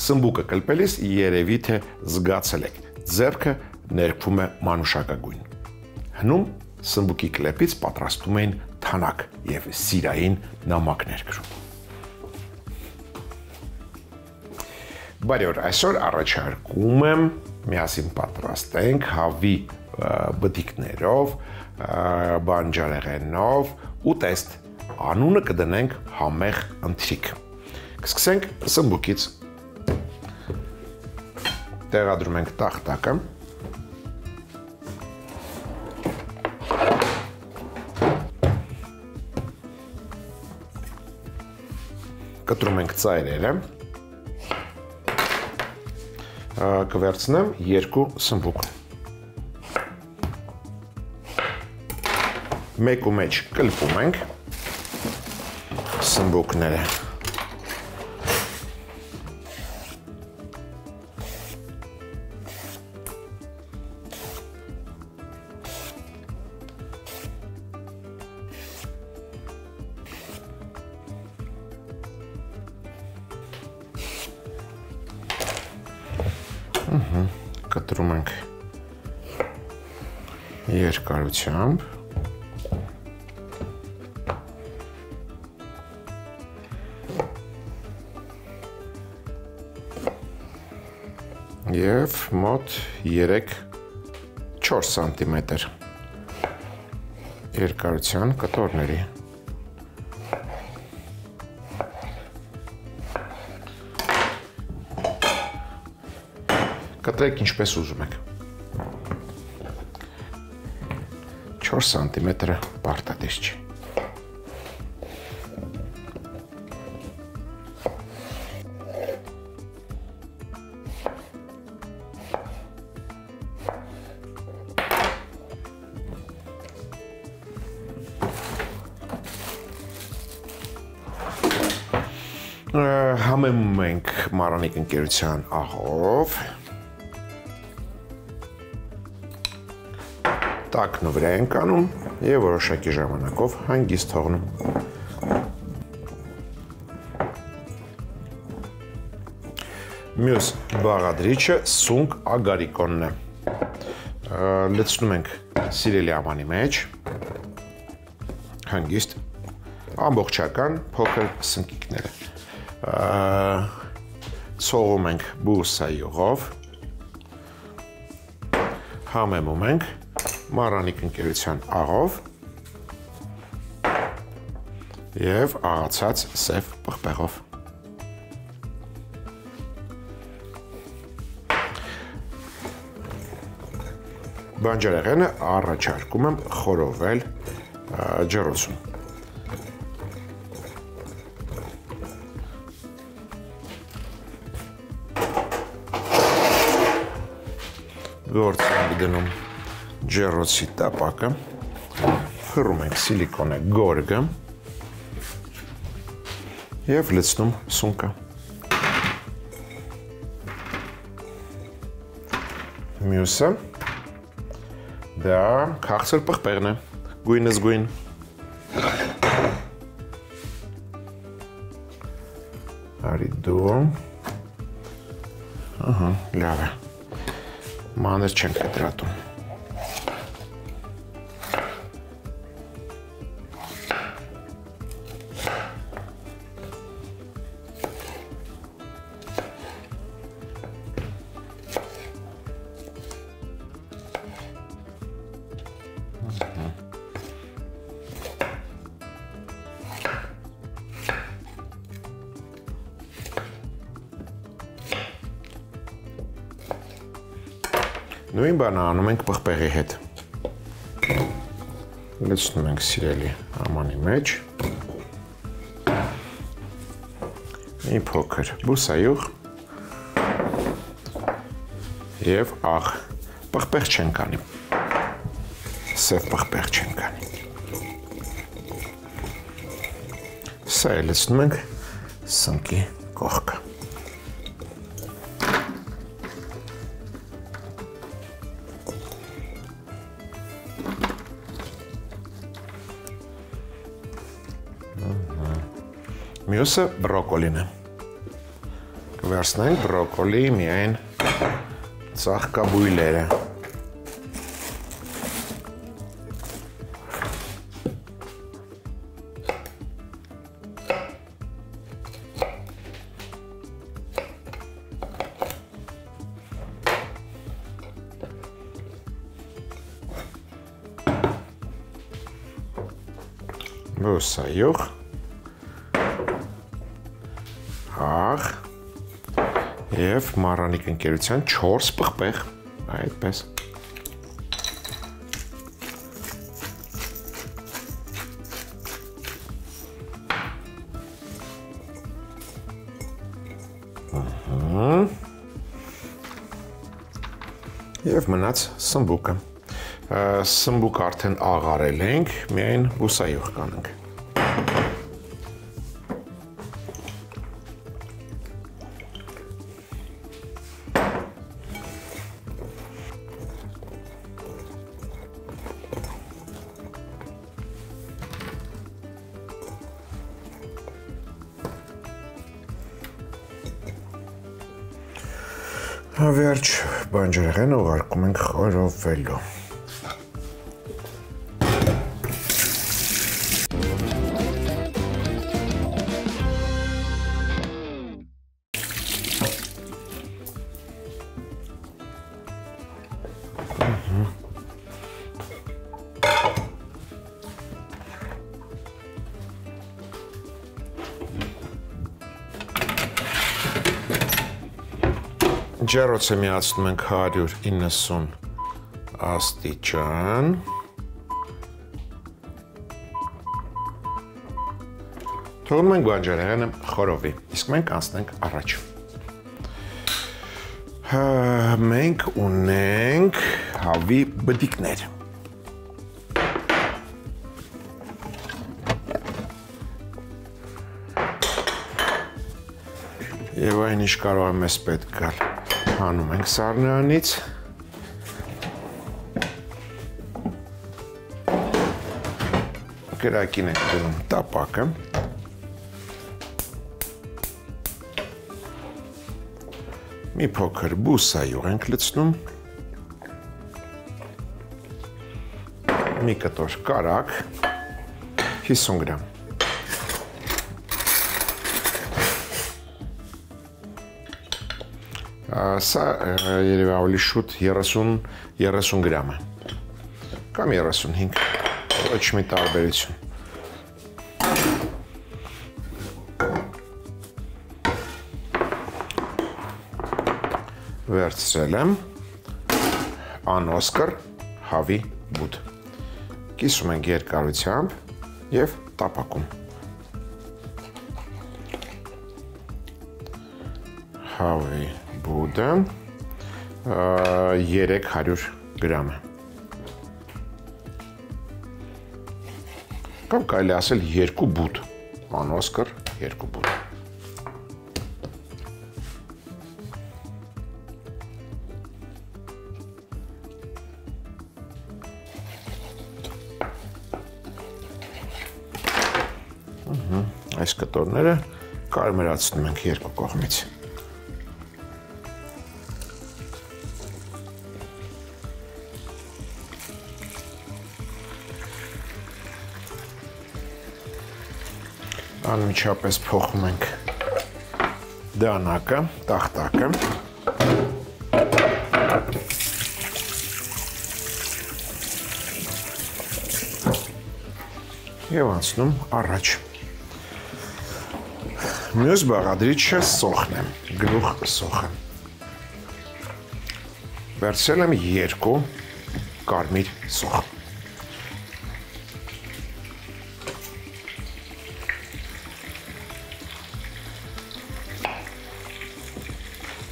Սմբուկը կլպելիս երևի թե զգացել եք, ձեռքը ներքվում է մանուշակագույն։ Հնում սմբուկի կլեպից պատրաստում էին թանակ և սիրային նամակներ գրում։ Բարի օր, այսօր առաջարկում եմ միասին պատրաստենք հավի բդիկներով, բանջարեղենով ու տեստ, անունը կդնենք համեղ ընթրիք։ Կսկսենք սմբուկից, տեղադրում ենք տախտակը, կտրում ենք ծայրերը, կվերցնեմ երկու սմբուկ, մեկու մեջ կլպում ենք սմբուկները, կտրում ենք երկարությամբ և մոտ 3-4 սանտիմետր երկարության կտորների։ Կտրեք ինչպես ուզում եք։ 4 սանտիմետրը պարտադիր չի։ Համեմում ենք Մարանիկ ընկերության աղով, տակն վրա ենք անում և որոշակի ժամանակով հանգիստ թողնում։ Մյուս բաղադրիչը սունկ ագարիկոնն է։ Լցնում ենք սիրելի ամանի մեջ, հանգիստ, ամբողջական փոքր սնկիկները։ Ցողում ենք բուրսայյուղով, համեմում ենք Մարանիկ ընկերության աղով և աղացած սև պղպեղով։ Բանջարեղենը առաջարկում եմ խորովել ջեռոցում։ Գործ ենք դնում ջեռոցի տապակը, փռում ենք սիլիկոնե գորգը և լցնում սունկը։ Մյուսը դա քաղցր պղպեղն է, գույնս գույն։ Արի դու, լավ է, մանր չենք կտրատում։ Նույն բանը անում ենք պղպեղի հետ։ Լցնում ենք սիրելի ամանի մեջ, մի փոքր բուսայուղ և աղ, պղպեղ չենք անի, սև պղպեղ չենք անի։ Սա է լցնում ենք սնկի կողքը։ Մյուսը բրոկոլին է։ կվերցնենք բրոկոլի միայն ծաղկաբույլերը։ Բուսայուղ, աղ և մառանիկ ընկերության 4 պղպեղ, այդպես։ Եվ մնաց սմբուկը։ Սմբուկ արդեն աղարել ենք, միայն բուսայուղ կանենք։ Վերջ բանջարեղենը ուղարկում ենք խորովվելու։ Ջեռոցը միացնում ենք 190 աստիճան։ Թողնում ենք բանջարեղենը խորովի, իսկ մենք անցնենք առաջ։ Մենք ունենք հավի բդիկներ։ Եվ այն ինչ կարող է մեզ պետք գալ։ Հանում ենք սառնարանից։ Կրակին ենք դնում տապակը։ Մի փոքր բուսայուղ ենք լցնում։ Մի կտոր կարագ, 50 գրամ։ Սա երևի ավելի շուտ 30 գրամ է, կամ 35, ոչ մի տարբերություն։ Վերցրել եմ անոսկր հավի բուդ։ Կիսում ենք երկարությամբ և տապակում։ Հավի բուդը 300 գրամ է։ Կամ կարելի ասել 2 բուդ, անոսկր 2 բուդ։ Այս կտորները կարմրացնում ենք երկու կողմից։ Անմիջապես փոխում ենք դանակը, տախտակը։ Եվ անցնում առաջ։ Մյուս բաղադրիչը սոխն է, գլուխ սոխը։ Վերցրել եմ 2 կարմիր սոխ։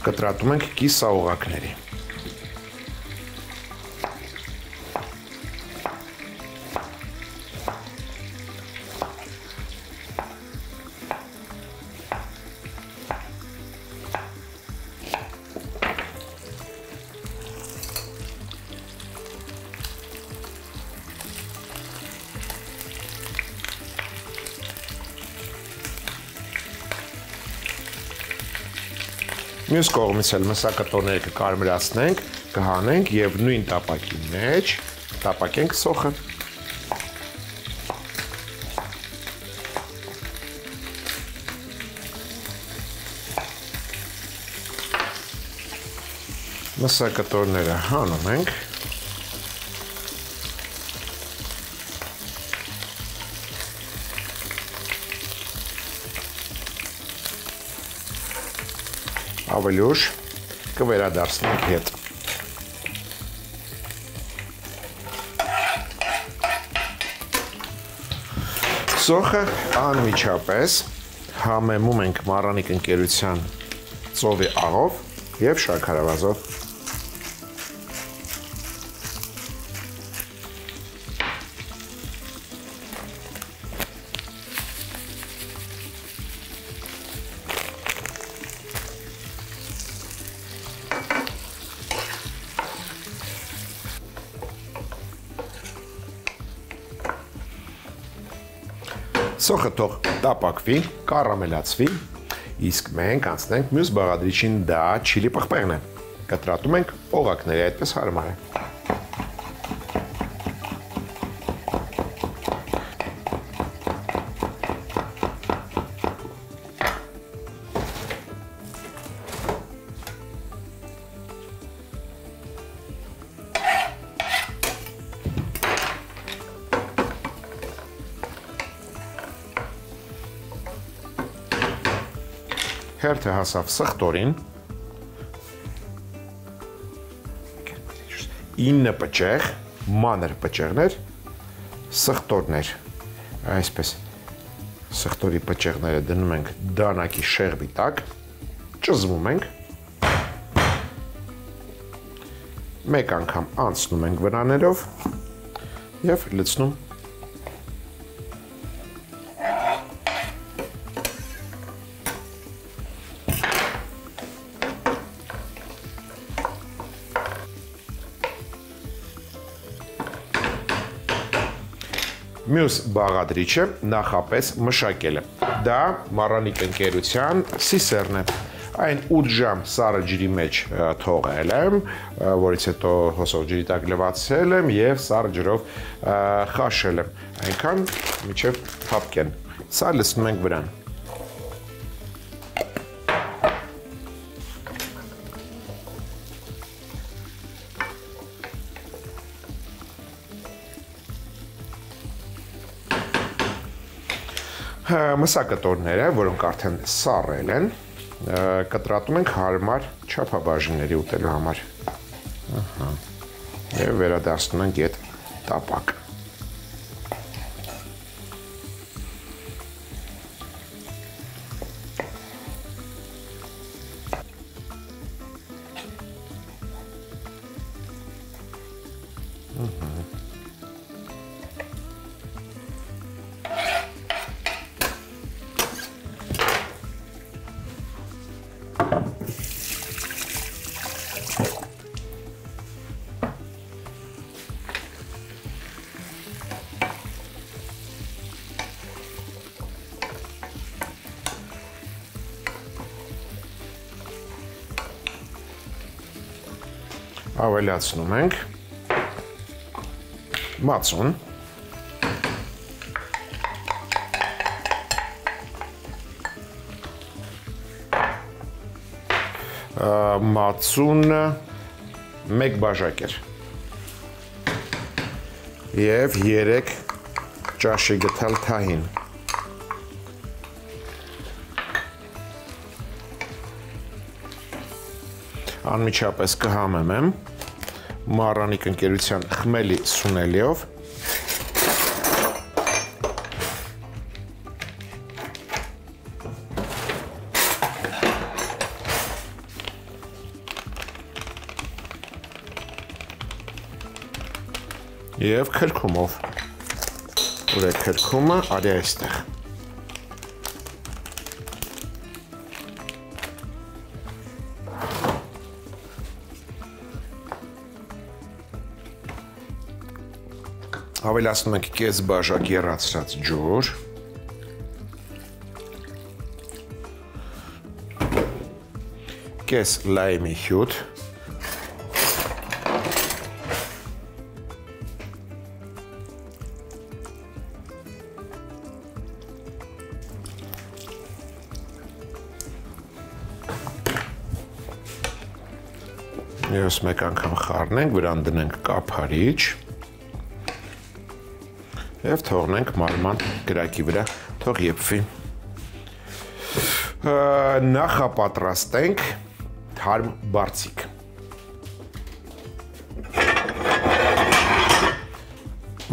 Կտրատում ենք կիսաօղակների։ Մյուս կողմից էլ մսակտորները կկարմրացնենք, կհանենք եւ նույն տապակի մեջ տապակենք սոխը։ Մսակտորները հանում ենք։ Ավելի ուշ կվերադարձնենք հետ։ Սոխը անմիջապես համեմում ենք Մարրանիկ ընկերության ծովի աղով եւ շաքարավազով։ Սոխը թող տապակվի, կարամելացվի, իսկ մենք անցնենք մյուս բաղադրիչին, դա չիլի պղպեղն է։ Կտրատում ենք օղակների, այդպես հարմար է։ Հերթը հասավ սխտորին, 9 պճեղ, մանր պճեղներ, սխտորներ, այսպես սխտորի պճեղները դնում ենք դանակի շեղբի տակ, ճզվում ենք, մեկ անգամ անցնում ենք վրաներով և լցնում Մյուս բաղադրիչը նախապես մշակել է։ Դա Մարրանիկ ընկերության սիսերն է։ Այն 8 ժամ սառը ջրի մեջ թողել եմ, որից հետո հոսող ջրի տակ լվացել եմ և սառը ջրով խաշել եմ։ Այնքան մինչև փափկեն։ Սա լցնում ենք վրան։ Մսակտորները, որոնք արդեն սառել են, կտրատում ենք հարմար չափաբաժինների ուտելու համար։ Եվ վերադարձնում ենք այդ տապակ։ Ավելացնում ենք մածուն, մածունը 1 բաժակեր և 3 ճաշի գթալ թահին։ Անմիջապես կհամեմեմ Մարրանիկ ընկերության խմելի սունելիով և քրքումով, ուր է քրքումը, արի այստեղ։ Ավելացնում ենք կես բաժակ եռացրած ջուր, կես լայմի հյութ, Ես մեկ անգամ խառնենք, վրան դնենք կափարիչ և թողնենք մարման գրակի վրա, թող եփվի։ Նախապատրաստենք թարմ բարձիկ։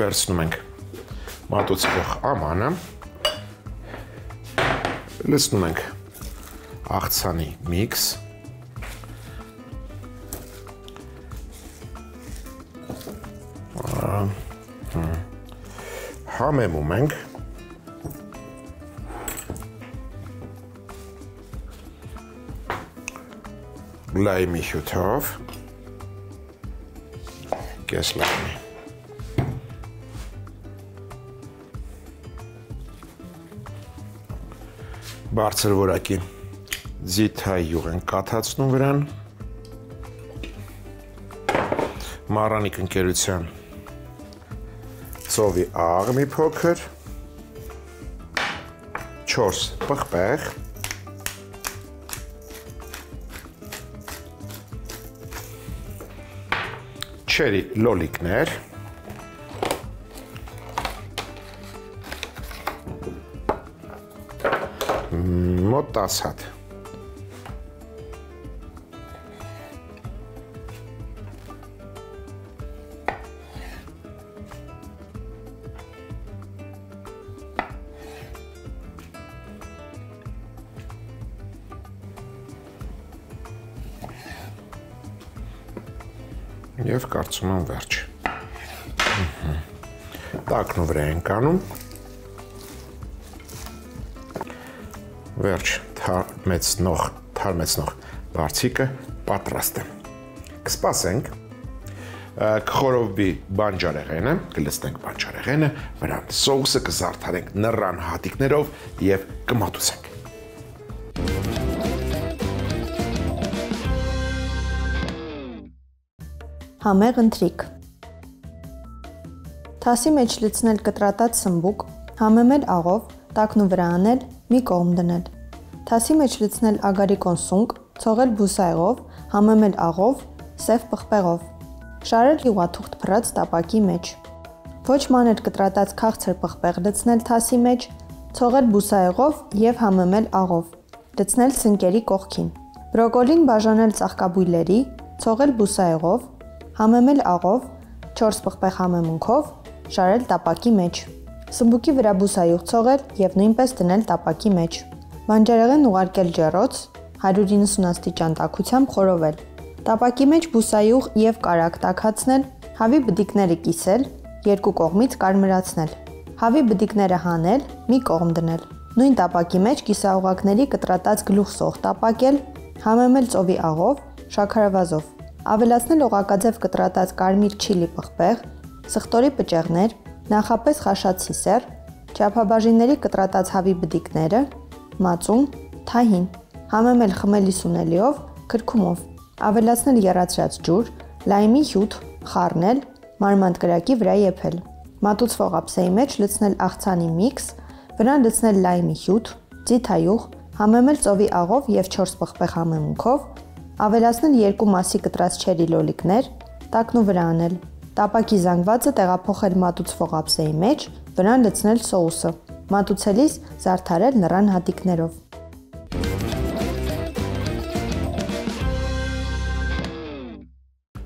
Վերցնում ենք մատուցվող ամանը, լցնում ենք աղցանի միքս, համեմում ենք, լայմի հյութով, կես լայմի, բարձր որակի ձիթայյուղ ենք կաթացնում վրան, մառանիկ ընկերության ծովի աղ մի փոքր, 4 պղպեղ, չերի լոլիկներ, մոտ 10 հատ, և կարծում եմ վերջ։ Տակն ու վրա ենք անում, վերջ թարմեցնող բարձիկը պատրաստ է։ Կսպասենք, կխորովվի բանջարեղենը, կլցնենք բանջարեղենը, վրան սոուսը կզարդարենք նռան հատիկներով և կմատուցենք։ Համեղ ընթրիք։ Թասի մեջ լցնել կտրատած սմբուկ, համեմել աղով, տակն ու վրա անել, մի կողմ դնել։ Թասի մեջ լցնել ագարիկոն սունկ, ցողել բուսայղով, համեմել աղով, սև պղպեղով։ Շարել յուղաթուղթ փռած տապակի մեջ։ Ոչ մանր կտրատած քաղցր պղպեղ լցնել թասի մեջ, ցողել բուսայղով և համեմել աղով։ Լցնել սնկերի կողքին։ Բրոկոլին բաժանել ծաղկաբույլերի, ցողել բուսայղով, համեմել աղով, 4 պղպեղ համեմունքով, շարել տապակի մեջ։ Սմբուկի վրա բուսայուղ ցողել և նույնպես դնել տապակի մեջ։ Բանջարեղեն ուղարկել ջեռոց, 190 աստիճան տաքությամբ խորովել։ Տապակի մեջ բուսայուղ և կարագ տաքացնել, հավի բդիկները կիսել, երկու կողմից կարմրացնել։ Հավի բդիկները հանել, մի կողմ դնել։ Նույն տապակի մեջ կիսաօղակների կտրատած գլուխսող տապակել, համեմել ծովի աղով, շաքարավազով։ Ավելացնել օղակաձև կտրատած կարմիր չիլի պղպեղ, սխտորի պճեղներ, նախապես խաշած սիսեռ, չափաբաժինների կտրատած հավի բդիկները, մածուն, թահին, համեմել խմելի սունելիով, քրքումով, ավելացնել եռացրած ջուր, լայմի հյութ, խառնել, մարմանդ կրակի վրա եփել։ Մատուցվող ափսեի մեջ լցնել աղցանի միքս, վրան լցնել լայմի հյութ, ձիթայյուղ, համեմել ծովի աղով և 4 պղպեղ համեմունքով, ավելացնել 2 մասի կտրած չերի լոլիկներ, տակն ու վրա անել։ Տապակի զանգվածը տեղափոխել մատուցվող ափսեի մեջ, վրան լցնել սոուսը։ Մատուցելիս զարդարել նռան հատիկներով։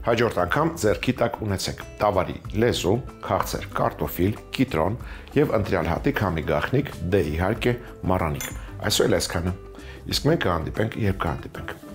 Հաջորդ անգամ ձեռքի տակ ունեցեք տավարի լեզու, քաղցր, կարտոֆիլ, կիտրոն և ընտրյալ հատիկ համի գաղտնիք, դե իհարկե մառանիկ։ Այսօր այսքանը։ Իսկ մենք կհանդիպենք, երբ կհանդիպենք։